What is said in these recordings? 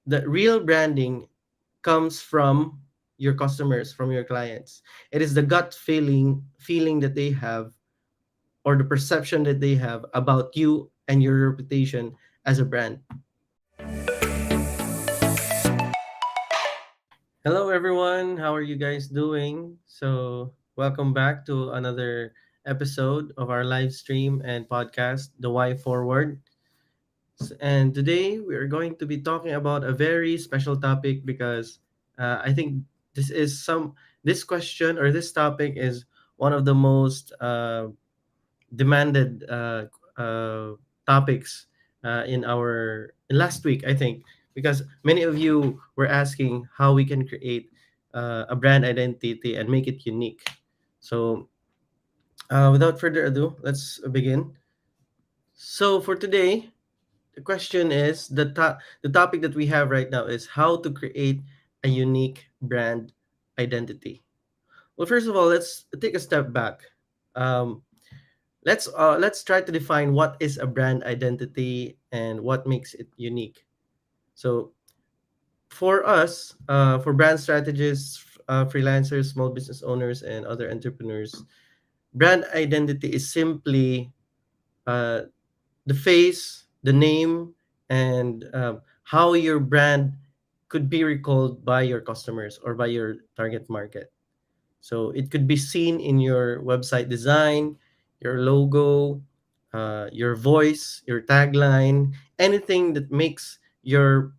The real branding comes from your customers, from your clients. It is the gut feeling that they have, or the perception that they have about you and your reputation as a brand. Hello, everyone. How are you guys doing? So, welcome back to another episode of our live stream and podcast, The Why Forward. And today we are going to be talking about a very special topic because I think this is some this question or this topic is one of the most demanded topics in our in last week, I think, because many of you were asking how we can create a brand identity and make it unique. So without further ado, let's begin. So for today, the question is the topic that we have right now is how to create a unique brand identity. Well, first of all, let's take a step back. Um, let's try to define what is a brand identity and what makes it unique. So for us, for brand strategists, freelancers, small business owners, and other entrepreneurs, brand identity is simply uh, the face, the name, and how your brand could be recalled by your customers or by your target market. So it could be seen in your website design, your logo, your voice, your tagline, anything that makes your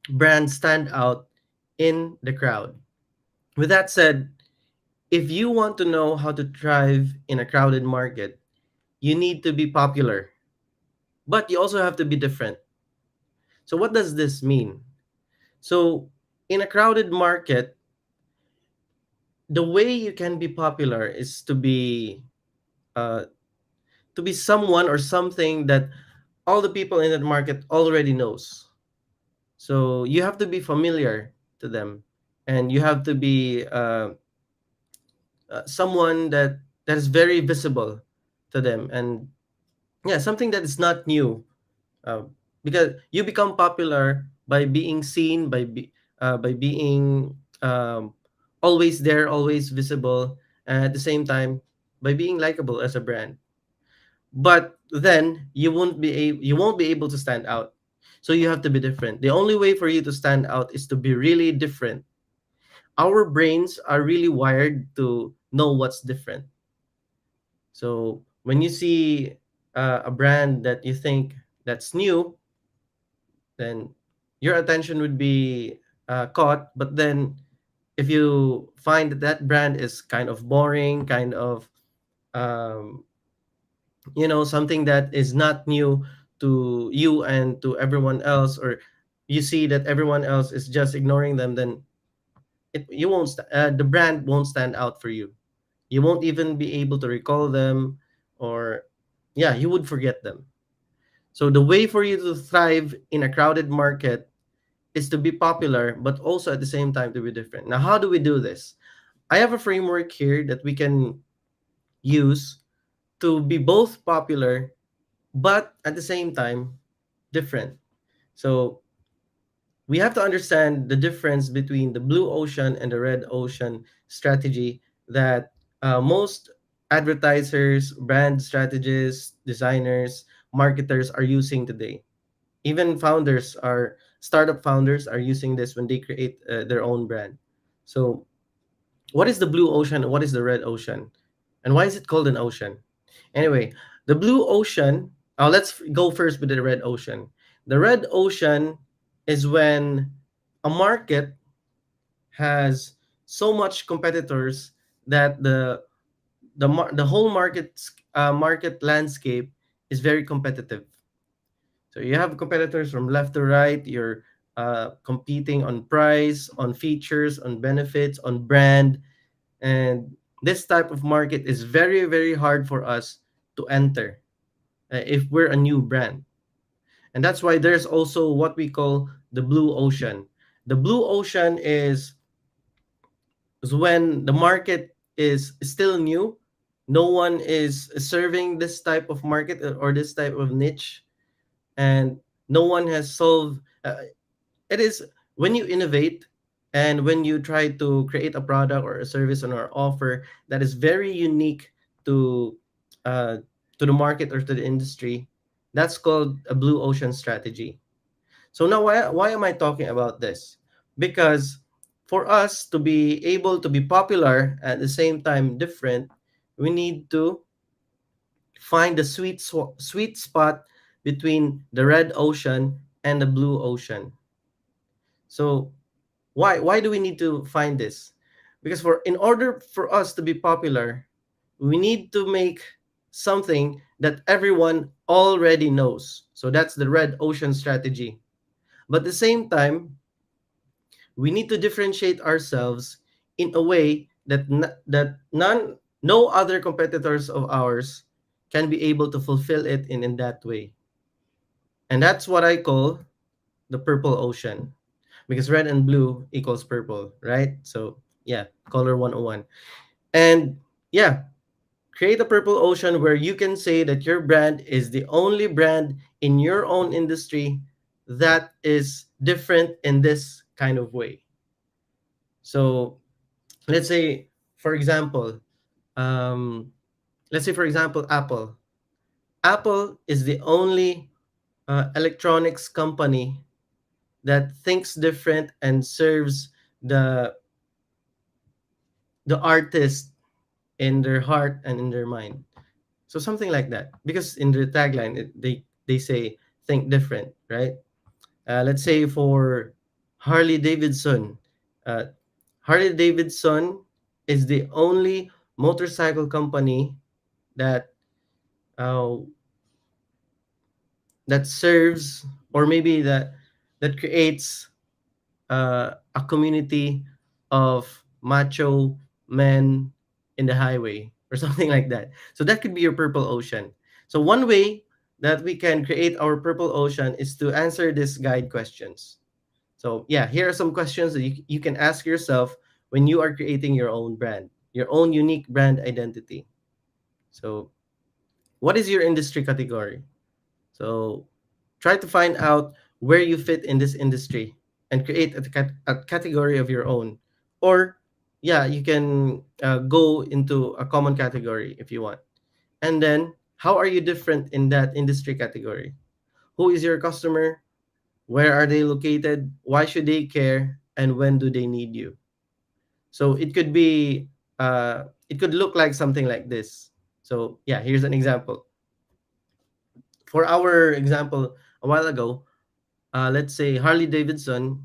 brand stand out in the crowd. With that said, if you want to know how to thrive in a crowded market, you need to be popular, but you also have to be different. So, what does this mean? So, in a crowded market, the way you can be popular is uh, to be someone or something that all the people in that market already knows. So you have to be familiar to them, and you have to be someone that is very visible to them, and yeah, something that is not new, uh, because you become popular by being seen, by being always there, always visible, and at the same time by being likable as a brand. But then you won't be able to stand out. So you have to be different. The only way for you to stand out is to be really different. Our brains are really wired to know what's different. So when you see a brand that you think that's new, then your attention would be caught. But then if you find that that brand is kind of boring, kind of um, something that is not new to you and to everyone else, or you see that everyone else is just ignoring them, then the brand won't stand out for you. You won't even be able to recall them, or yeah, you would forget them. So the way for you to thrive in a crowded market is to be popular, but also at the same time to be different. Now, how do we do this? I have a framework here that we can use to be both popular but at the same time different. So we have to understand the difference between the blue ocean and the red ocean strategy that most advertisers, brand strategists, designers, marketers are using today. Even startup founders are using this when they create their own brand. So what is the blue ocean and what is the red ocean? And why is it called an ocean? Anyway, the blue ocean, let's go first with the red ocean. The red ocean is when a market has so much competitors that the whole market landscape is very competitive. So you have competitors from left to right. You're competing on price, on features, on benefits, on brand, and this type of market is very very hard for us to enter if we're a new brand. And that's why there's also what we call the blue ocean. The blue ocean is when the market is still new. No one is serving this type of market or this type of niche, and no one has solved. It is when you innovate and when you try to create a product or a service on our offer that is very unique to uh, to the market or to the industry. That's called a blue ocean strategy. So now, why am I talking about this? Because for us to be able to be popular at the same time different, we need to find the sweet spot between the red ocean and the blue ocean. So why do we need to find this? Because for in order for us to be popular, we need to make something that everyone already knows. So that's the red ocean strategy. But at the same time, we need to differentiate ourselves in a way that no other competitors of ours can be able to fulfill it in that way. And that's what I call the purple ocean, because red and blue equals purple, right? So yeah, color 101. And yeah, create a purple ocean where you can say that your brand is the only brand in your own industry that is different in this kind of way. So let's say, for example, um, Apple. Apple is the only electronics company that thinks different and serves the the artist in their heart and in their mind. So something like that. Because in the tagline, they say think different, right? Let's say for Harley Davidson. Uh, Harley Davidson is the only motorcycle company that uh, that serves, or maybe that creates a community of macho men in the highway or something like that. So that could be your purple ocean. So one way that we can create our purple ocean is to answer these guide questions. So yeah, here are some questions that you can ask yourself when you are creating your own brand, your own unique brand identity. So what is your industry category? So try to find out where you fit in this industry and create a category of your own. Or, yeah, you can go into a common category if you want. And then, how are you different in that industry category? Who is your customer? Where are they located? Why should they care? And when do they need you? So it could look like something like this. So, yeah, here's an example. For our example a while ago, let's say Harley Davidson,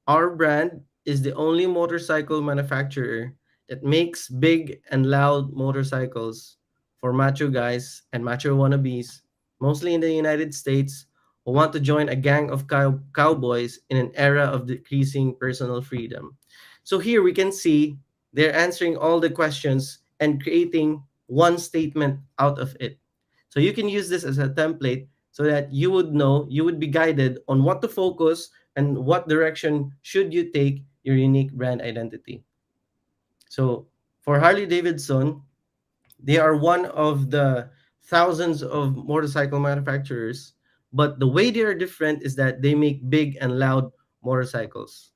our brand is the only motorcycle manufacturer that makes big and loud motorcycles for macho guys and macho wannabes, mostly in the United States, who want to join a gang of cowboys in an era of decreasing personal freedom. So here we can see they're answering all the questions and creating one statement out of it. So you can use this as a template so that you would be guided on what to focus and what direction should you take your unique brand identity. So for Harley Davidson, they are one of the thousands of motorcycle manufacturers, but the way they are different is that they make big and loud motorcycles.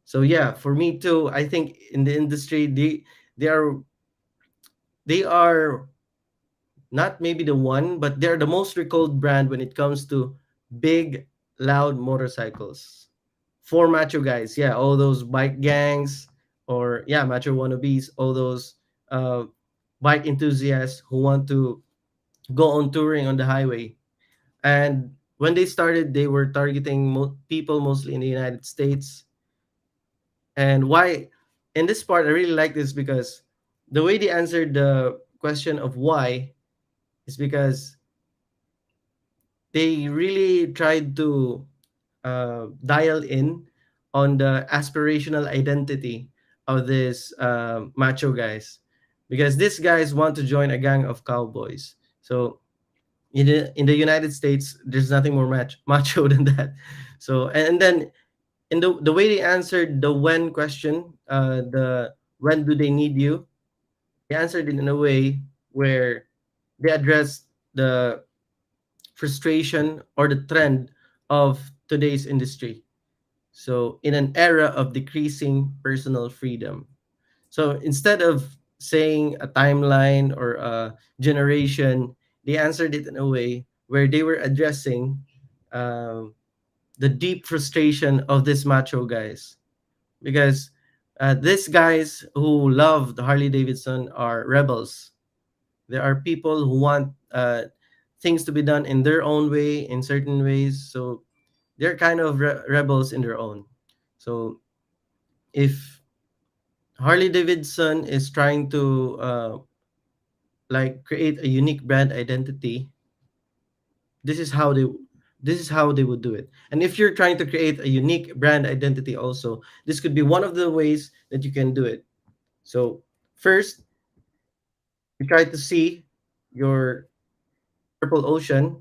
So yeah, for me too, I think in the industry they are they are not maybe the one, but they're the most recalled brand when it comes to big, loud motorcycles. For macho guys, yeah, all those bike gangs, or yeah, macho wannabes, all those uh, bike enthusiasts who want to go on touring on the highway. And when they started, they were targeting people mostly in the United States. And why? In this part, I really like this because the way they answered the question of why is because they really tried to dial in on the aspirational identity of this macho guys, because these guys want to join a gang of cowboys. So in the United States, there's nothing more macho than that. So and then in the way they answered the when question, the when do they need you, they answered it in a way where they addressed the frustration or the trend of today's industry. So, in an era of decreasing personal freedom. So, instead of saying a timeline or a generation, they answered it in a way where they were addressing um, the deep frustration of these macho guys. Because these guys who love the Harley Davidson are rebels. There are people who want things to be done in their own way, in certain ways. So they're kind of rebels in their own. So if Harley Davidson is trying to like create a unique brand identity, this is how they would do it. And if you're trying to create a unique brand identity also, this could be one of the ways that you can do it. So first, you try to see your purple ocean.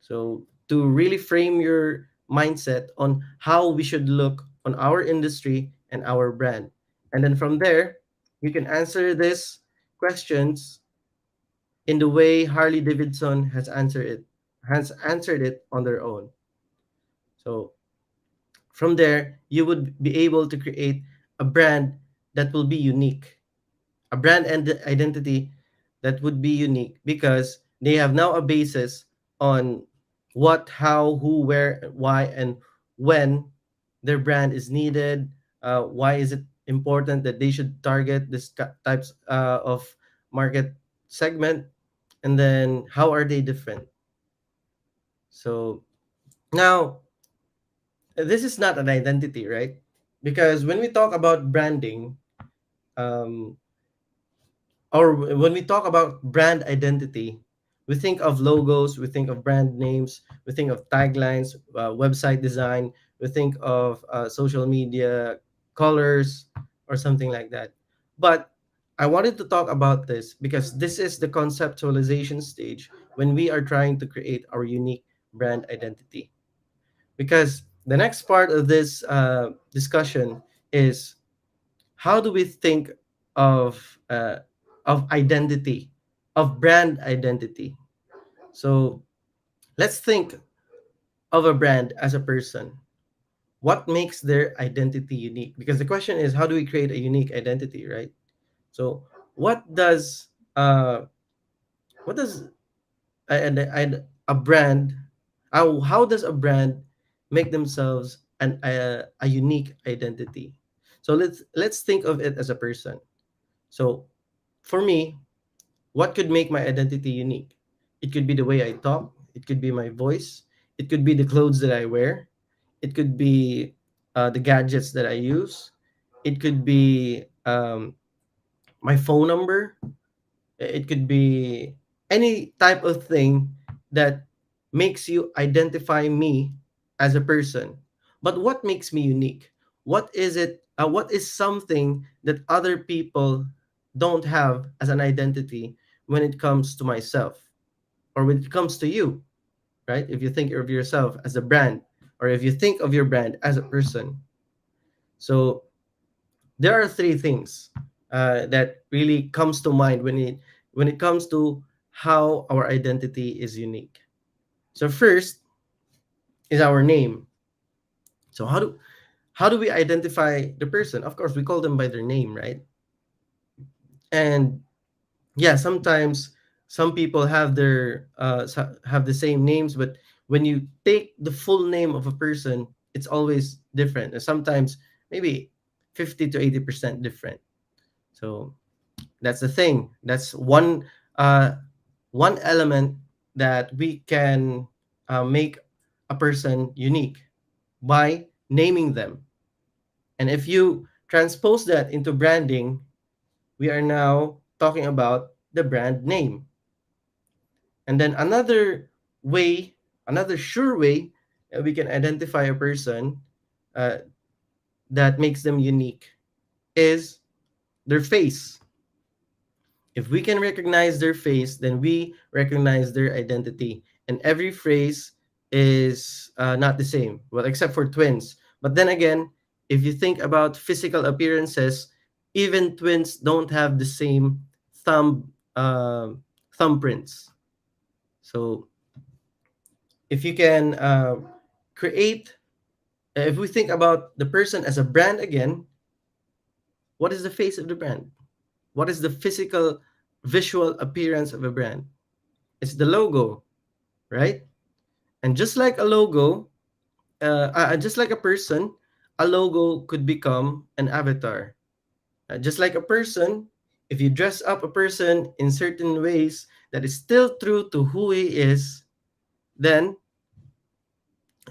So to really frame your mindset on how we should look on our industry and our brand. And then from there, you can answer these questions in the way Harley Davidson has answered it on their own. So from there, you would be able to create a brand that will be unique, a brand and identity that would be unique because they have now a basis on what, how, who, where, why, and when their brand is needed. Why is it important that they should target this types of market segment, and then how are they different? So now this is not an identity, right? Because when we talk about branding, um, or when we talk about brand identity, we think of logos, we think of brand names, we think of taglines, website design, we think of social media colors or something like that. But I wanted to talk about this because this is the conceptualization stage when we are trying to create our unique brand identity. Because the next part of this discussion is how do we think of uh, identity, of brand identity. So let's think of a brand as a person. What makes their identity unique? Because the question is, how do we create a unique identity, right? So what does uh, what does a brand, how does a brand make themselves a unique identity? So let's think of it as a person. So for me, what could make my identity unique? It could be the way I talk, it could be my voice, it could be the clothes that I wear, it could be the gadgets that I use, it could be my phone number, it could be any type of thing that makes you identify me as a person. But what makes me unique? What is it? What is something that other people don't have as an identity when it comes to myself or when it comes to you, right? If you think of yourself as a brand or if you think of your brand as a person. So there are three things that really comes to mind when it comes to how our identity is unique. So first is our name. So how do we identify the person? Of course, we call them by their name, right? And yeah, sometimes some people have have the same names, but when you take the full name of a person, it's always different. And sometimes maybe 50 to 80% different. So that's the thing. That's one element that we can make a person unique by naming them. And if you transpose that into branding, we are now talking about the brand name. And then another sure way that we can identify a person uh, that makes them unique is their face. If we can recognize their face, then we recognize their identity. And every phrase is not the same, well, except for twins. But then again, if you think about physical appearances, even twins don't have the same thumb thumbprints. So if you can create If we think about the person as a brand again, what is the face of the brand? What is the physical, visual appearance of a brand? It's the logo, right? And just like a logo, just like a person, a logo could become an avatar. Just like a person, if you dress up a person in certain ways that is still true to who he is, then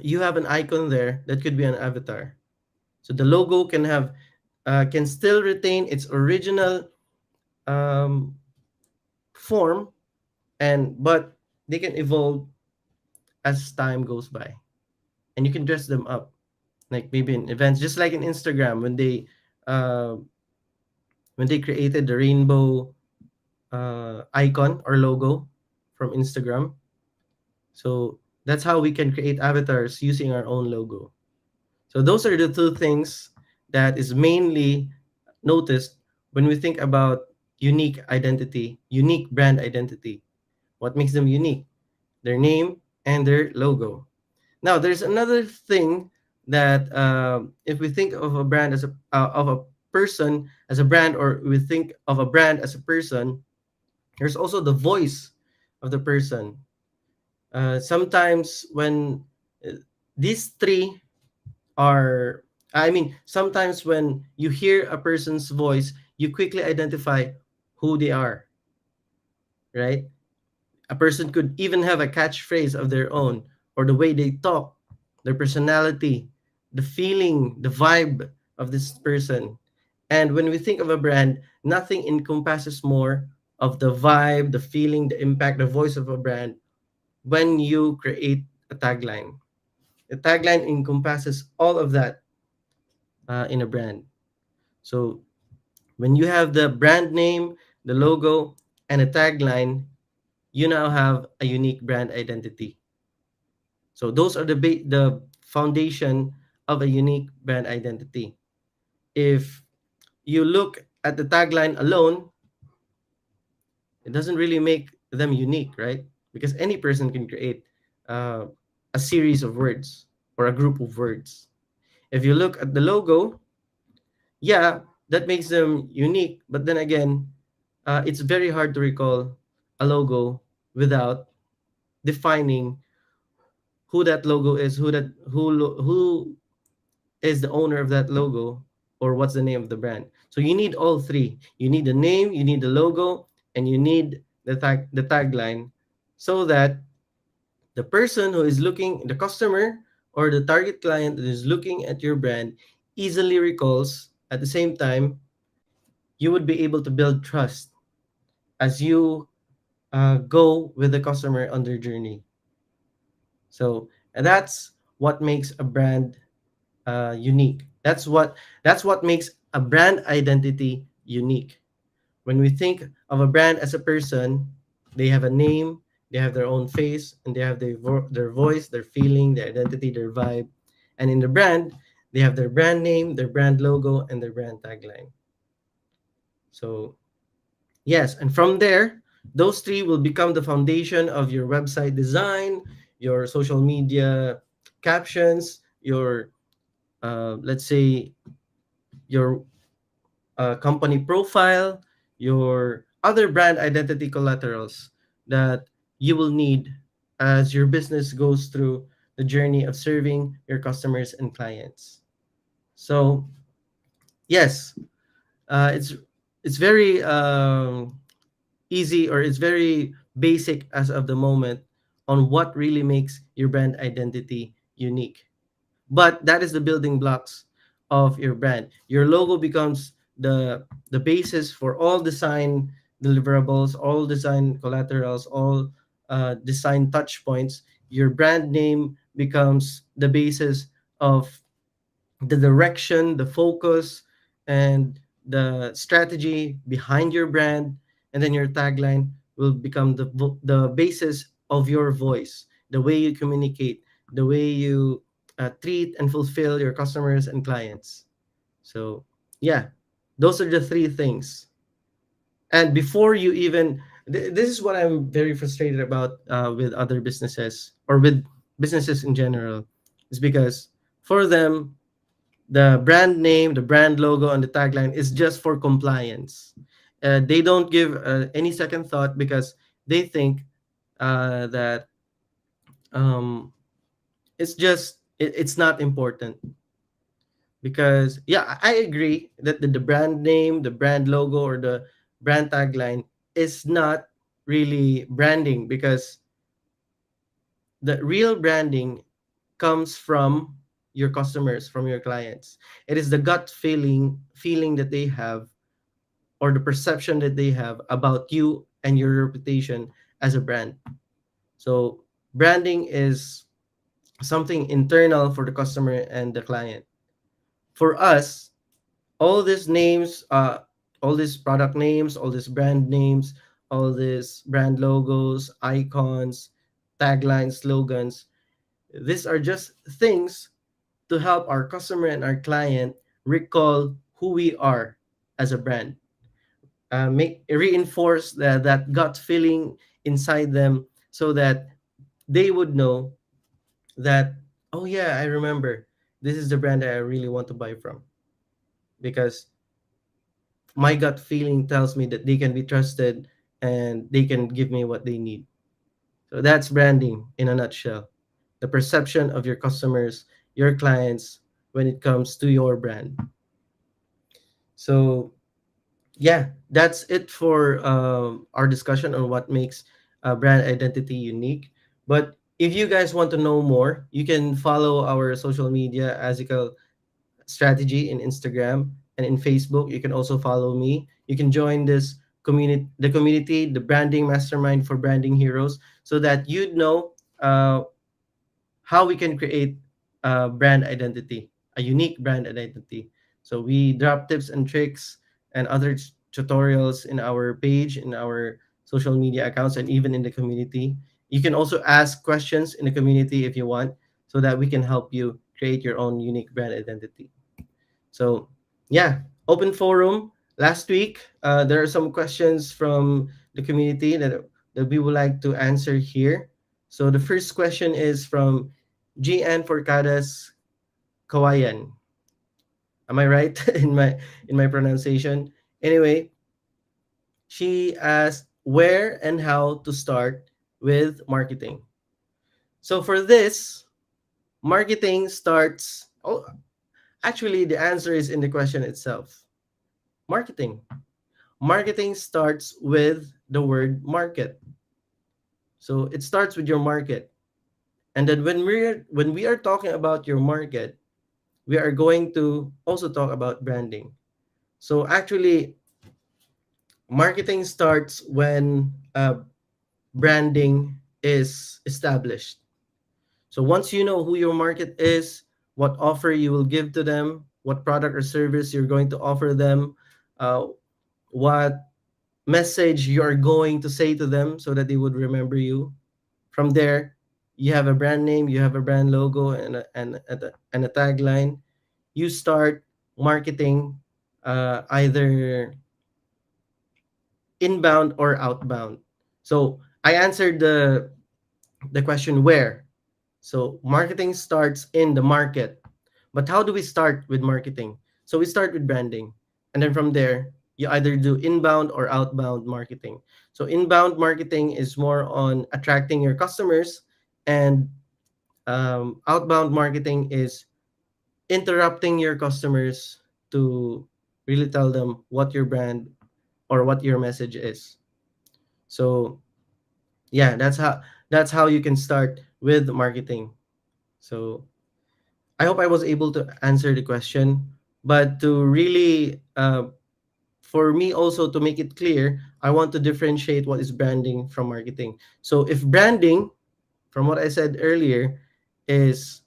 you have an icon there that could be an avatar. So the logo can still retain its original um, form, and but they can evolve as time goes by, and you can dress them up like maybe in events, just like in Instagram uh, when they created the rainbow icon or logo from Instagram. So that's how we can create avatars using our own logo. So those are the two things that is mainly noticed when we think about unique identity, unique brand identity. What makes them unique? Their name and their logo. Now, there's another thing that if we think of a brand as of a person as a brand, or we think of a brand as a person, there's also the voice of the person. Sometimes when uh, these three are, I mean, sometimes when you hear a person's voice, you quickly identify who they are, right? A person could even have a catchphrase of their own, or the way they talk, their personality, the feeling, the vibe of this person. And when we think of a brand, nothing encompasses more of the vibe, the feeling, the impact, the voice of a brand when you create a tagline. The tagline encompasses all of that in a brand. So when you have the brand name, the logo, and a tagline, you now have a unique brand identity. So those are the foundation of a unique brand identity. If you look at the tagline alone, it doesn't really make them unique, right? Because any person can create uh, a series of words or a group of words. If you look at the logo, yeah, that makes them unique. But then again, it's very hard to recall a logo without defining who that logo is, who is the owner of that logo, or what's the name of the brand. So you need all three. You need the name, you need the logo, and you need the tagline, so that the person who is looking, the customer or the target client that is looking at your brand, easily recalls. At the same time, you would be able to build trust as you go with the customer on their journey. So and that's what makes a brand unique. That's what makes a brand identity unique. When we think of a brand as a person, they have a name, they have their own face, and they have their voice, their feeling, their identity, their vibe. And in the brand, they have their brand name, their brand logo, and their brand tagline. So yes, and from there, those three will become the foundation of your website design, your social media captions, your let's say your company profile, your other brand identity collaterals that you will need as your business goes through the journey of serving your customers and clients. So yes, it's very easy, or it's very basic as of the moment, on what really makes your brand identity unique. But that is the building blocks of your brand. Your logo becomes the basis for all design deliverables, all design collaterals, all design touch points. Your brand name becomes the basis of the direction, the focus, and the strategy behind your brand. And then your tagline will become the basis of your voice, the way you communicate, the way you treat and fulfill your customers and clients. So, yeah, those are the three things. And before you even, this is what I'm very frustrated about with other businesses, or with businesses in general, is because For them, the brand name, the brand logo, and the tagline is just for compliance. They don't give any second thought because they think that um, it's not important. Because yeah, I agree that the brand name, the brand logo, or the brand tagline is not really branding, because the real branding comes from your customers, from your clients. It is the gut feeling that they have, or the perception that they have about you and your reputation as a brand. So branding is something internal for the customer and the client. For us, all these names, all these product names, all these brand names, all these brand logos, icons, taglines, slogans, these are just things to help our customer and our client recall who we are as a brand. Make reinforce that gut feeling inside them, so that they would know that, oh yeah, I remember, this is the brand that I really want to buy from, because my gut feeling tells me that they can be trusted and they can give me what they need. So that's branding in a nutshell. The perception of your customers, your clients, when it comes to your brand. So yeah, that's it for our discussion on what makes brand identity unique. But if you guys want to know more, you can follow our social media, Azical Strategy, in Instagram and in Facebook. You can also follow me. You can join the community, the branding mastermind for branding heroes, so that you'd know how we can create a brand identity, a unique brand identity. So we drop tips and tricks and other tutorials in our page, in our social media accounts, and even in the community. You can also ask questions in the community if you want, so that we can help you create your own unique brand identity. So yeah, open forum. Last week, there are some questions from the community that we would like to answer here. So the first question is from GN Forcadas Kawayan. Am I right in my pronunciation? Anyway, she asked where and how to start with marketing. So for this, marketing starts. Oh, actually, the answer is in the question itself. Marketing. Marketing starts with the word market. So it starts with your market. And then when we are talking about your market, we are going to also talk about branding. So actually, marketing starts when branding is established. So once you know who your market is, what offer you will give to them, what product or service you're going to offer them, uh, what message you're going to say to them so that they would remember you. From there, you have a brand name, you have a brand logo, and a tagline. You start marketing either inbound or outbound. So I answered the question where. So marketing starts in the market. But how do we start with marketing? So we start with branding. And then from there, you either do inbound or outbound marketing. So inbound marketing is more on attracting your customers, and outbound marketing is interrupting your customers to really tell them what your brand or what your message is. So yeah, that's how you can start with marketing. So I hope I was able to answer the question. But to really, for me also to make it clear, I want to differentiate what is branding from marketing. So if branding, from what I said earlier, is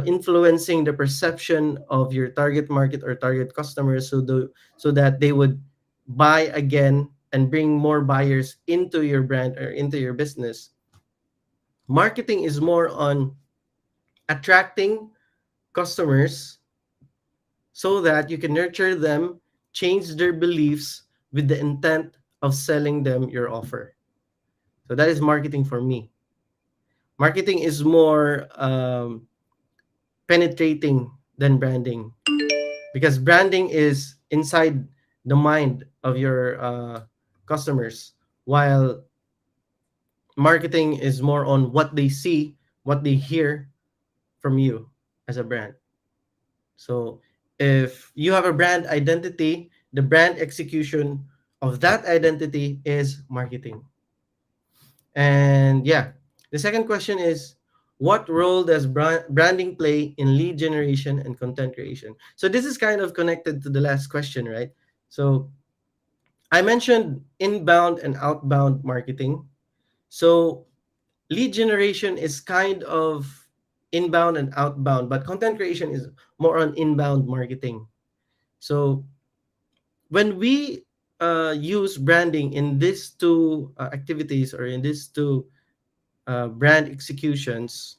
influencing the perception of your target market or target customers, so that they would buy again and bring more buyers into your brand or into your business. Marketing is more on attracting customers so that you can nurture them, change their beliefs with the intent of selling them your offer. So that is marketing for me. Marketing is more penetrating than branding, because branding is inside the mind of your customers, while marketing is more on what they see, what they hear from you as a brand. So if you have a brand identity, the brand execution of that identity is marketing. And yeah, the second question is, what role does branding play in lead generation and content creation? So this is kind of connected to the last question, right? So I mentioned inbound and outbound marketing. So lead generation is kind of inbound and outbound, but content creation is more on inbound marketing. So when we use branding in these two activities, or in these two brand executions,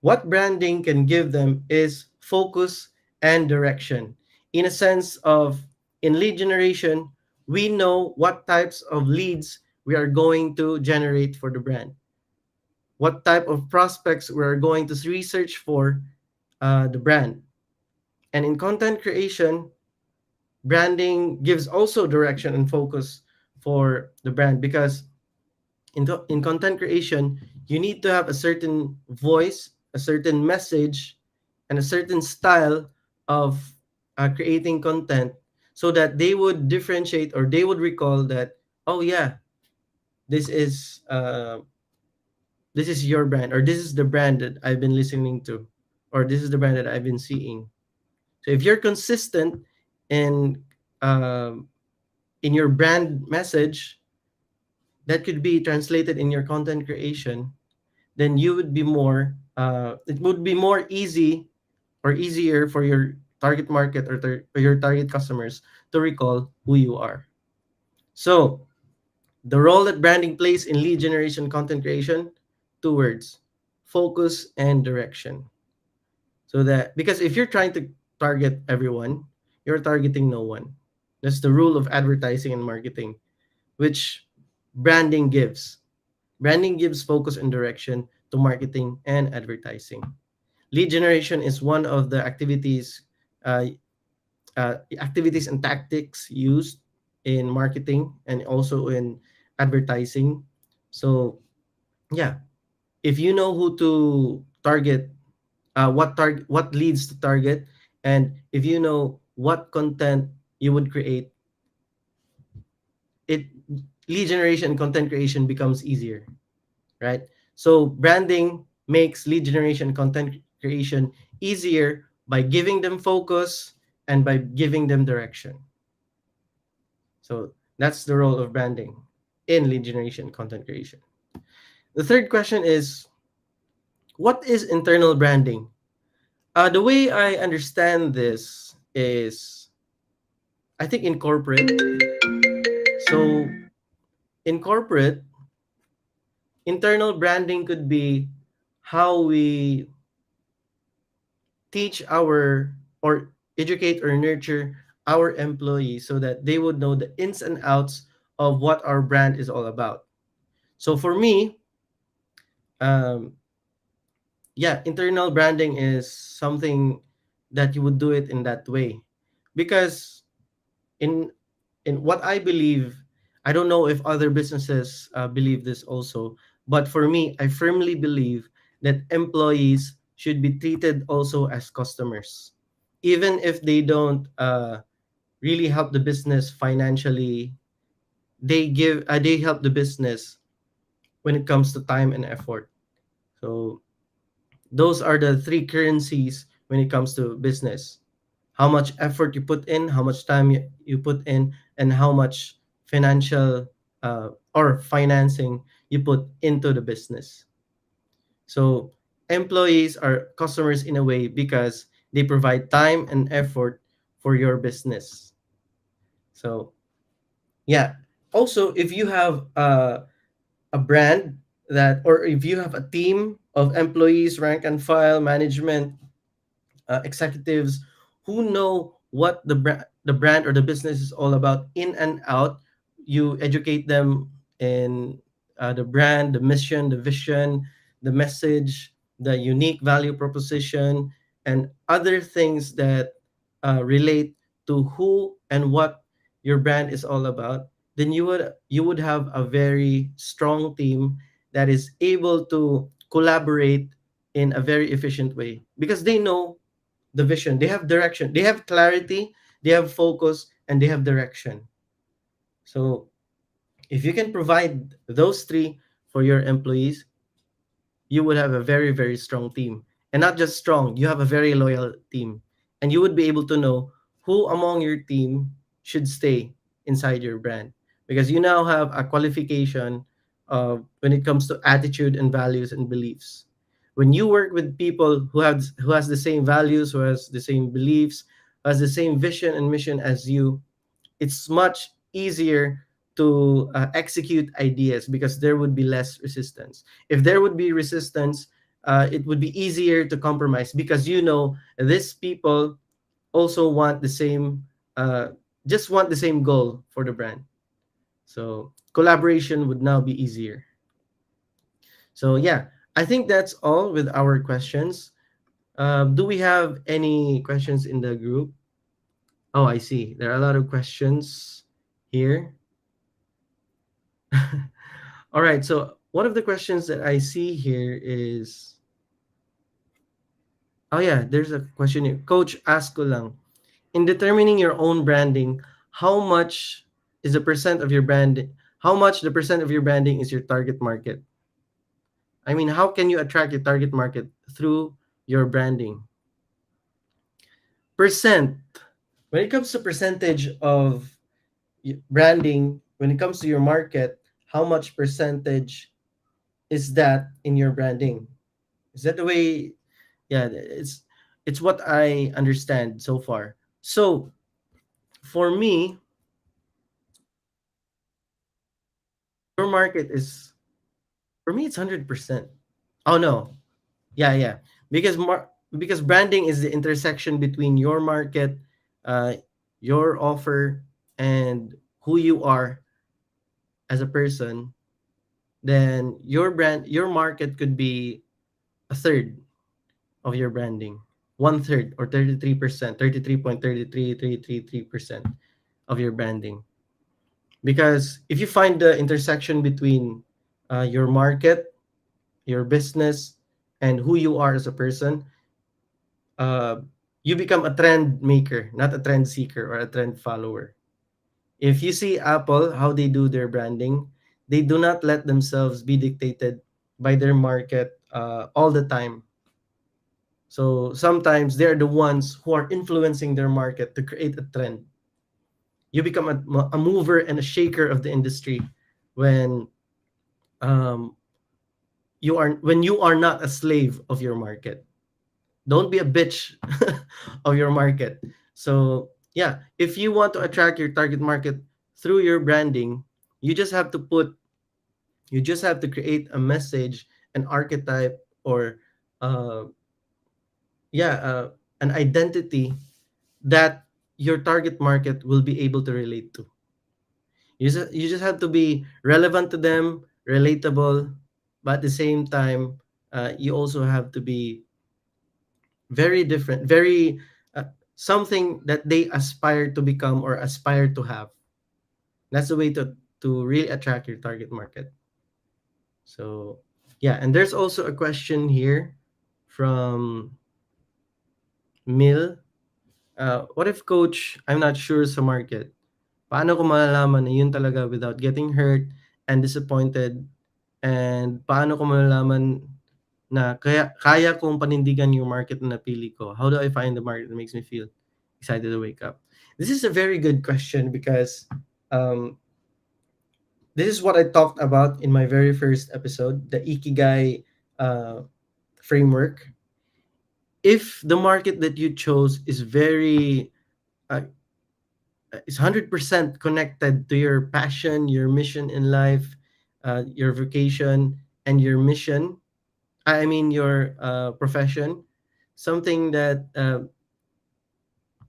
what branding can give them is focus and direction. In a sense of, in lead generation, we know what types of leads we are going to generate for the brand, what type of prospects we are going to research for the brand. And in content creation, branding gives also direction and focus for the brand, because in content creation, you need to have a certain voice, a certain message, and a certain style of creating content, so that they would differentiate, or they would recall that, oh yeah, this is uh, this is your brand, or this is the brand that I've been listening to, or this is the brand that I've been seeing. So if you're consistent in um, in your brand message, that could be translated in your content creation, then you would be more it would be more easy, or easier for your target market, or your target customers to recall who you are. So the role that branding plays in lead generation, content creation, two words: focus and direction. So that, because if you're trying to target everyone, you're targeting no one. That's the rule of advertising and marketing, which branding gives. Branding gives focus and direction to marketing and advertising. Lead generation is one of the uh, activities and tactics used in marketing and also in advertising. So yeah, if you know who to target, what leads to target, and if you know what content you would create, it lead generation and content creation becomes easier, right? So branding makes lead generation, content creation easier by giving them focus and by giving them direction. So that's the role of branding in lead generation, content creation. The third question is, what is internal branding? The way I understand this is, I think in corporate, so in corporate, internal branding could be how we teach our, or educate or nurture our employees, so that they would know the ins and outs of what our brand is all about. So for me, um, yeah, internal branding is something that you would do it in that way, because in what I believe, I don't know if other businesses believe this also, but for me, I firmly believe that employees should be treated also as customers, even if they don't really help the business financially. They help the business when it comes to time and effort. So those are the three currencies when it comes to business: how much effort you put in, how much time you put in, and how much financial or financing you put into the business. So employees are customers in a way, because they provide time and effort for your business. So yeah, also if you have a brand that, or if you have a team of employees, rank and file, management, executives who know what the brand or the business is all about in and out. You educate them in the brand, the mission, the vision, the message. the unique value proposition, and other things that relate to who and what your brand is all about, then you would have a very strong team that is able to collaborate in a very efficient way because they know the vision, they have direction, they have clarity, they have focus, and they have direction. So if you can provide those three for your employees, you would have a very, very strong team. And not just strong, you have a very loyal team. And you would be able to know who among your team should stay inside your brand. Because you now have a qualification when it comes to attitude and values and beliefs. When you work with people who has the same values, who has the same beliefs, who has the same vision and mission as you, it's much easier to execute ideas because there would be less resistance. If there would be resistance, it would be easier to compromise because you know these people also want the same, uh, just want the same goal for the brand. So collaboration would now be easier. So yeah, I think that's all with our questions. Do we have any questions in the group? Oh, I see. There are a lot of questions here. All right. So one of the questions that I see here is, oh yeah, there's a question here. Coach, ask ko lang. In determining your own branding, how much is the percent of your brand? How much the percent of your branding is your target market? I mean, how can you attract your target market through your branding? Percent. When it comes to percentage of branding, when it comes to your market, how much percentage is that in your branding? Is that the way? Yeah, it's what I understand so far. So for me, your market is, for me it's 100%. Oh no, yeah, yeah, because because branding is the intersection between your market, uh, your offer, and who you are as a person. Then your market could be a third of your branding, one third or 33%, 33.33333% of your branding. Because if you find the intersection between your market, your business, and who you are as a person, uh, you become a trend maker, not a trend seeker or a trend follower. If you see Apple, how they do their branding, they do not let themselves be dictated by their market all the time. So sometimes they're the ones who are influencing their market to create a trend. You become a mover and a shaker of the industry when um, you are not a slave of your market. Don't be a bitch of your market. So yeah, if you want to attract your target market through your branding, you just have to put you just have to create a message, an archetype, or uh, yeah, an identity that your target market will be able to relate to. You just have to be relevant to them, relatable, but at the same time, you also have to be very different, very something that they aspire to become or aspire to have. That's the way to really attract your target market. So yeah, and there's also a question here from Mil. What if coach, I'm not sure sa market? Paano ko malalaman na yun talaga without getting hurt and disappointed? And paano ko malalaman na kaya kong panindigan yung market na napili ko? How do I find the market that makes me feel excited to wake up? This is a very good question because um, this is what I talked about in my very first episode, the Ikigai uh, framework. If the market that you chose uh, is 100% connected to your passion, your mission in life, your vocation, and your mission, I mean your profession, something that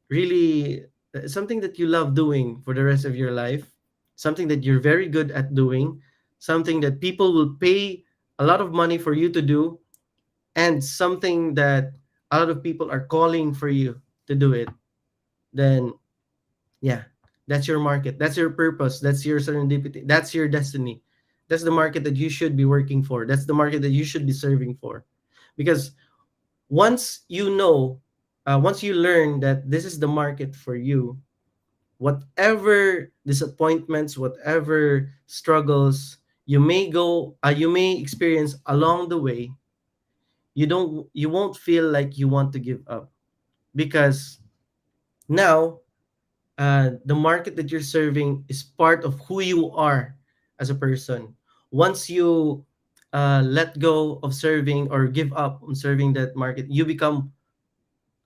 really something that you love doing for the rest of your life, something that you're very good at doing, something that people will pay a lot of money for you to do, and something that a lot of people are calling for you to do it, then yeah, that's your market. That's your purpose. That's your serendipity. That's your destiny. That's the market that you should be working for. That's the market that you should be serving for. Because once you know, once you learn that this is the market for you, whatever disappointments, whatever struggles you may experience along the way, you won't feel like you want to give up, because now the market that you're serving is part of who you are as a person. Once you let go of serving or give up on serving that market, you become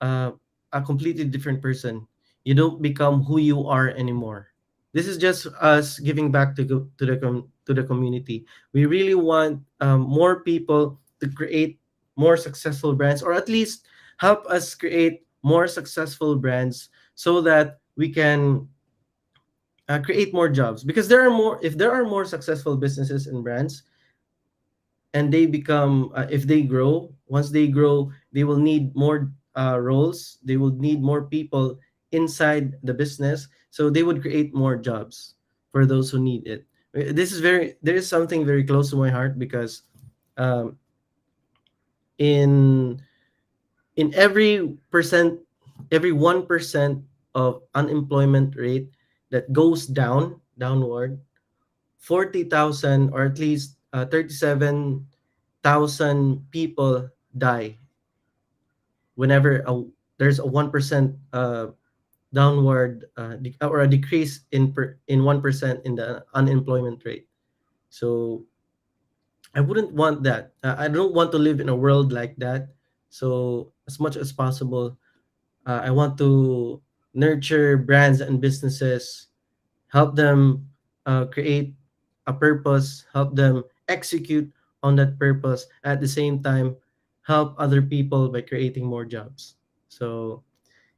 uh, a completely different person. You don't become who you are anymore. This is just us giving back to the community. We really want more people to create more successful brands, or at least help us create more successful brands, so that we can create more jobs. Because there are more if there are more successful businesses and brands, and they become if they grow once they grow, they will need more roles, they will need more people inside the business, so they would create more jobs for those who need it. There is something very close to my heart, because um, in every 1% of unemployment rate that goes downward, 40,000, or at least 37,000 people die whenever there's a 1% downward or a decrease in 1% in the unemployment rate. So I wouldn't want that. I don't want to live in a world like that. So as much as possible, I want to nurture brands and businesses, help them create a purpose, help them execute on that purpose, at the same time help other people by creating more jobs. So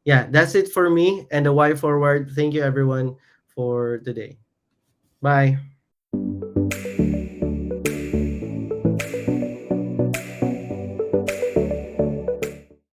yeah, that's it for me and the why forward. Thank you everyone for today. Bye.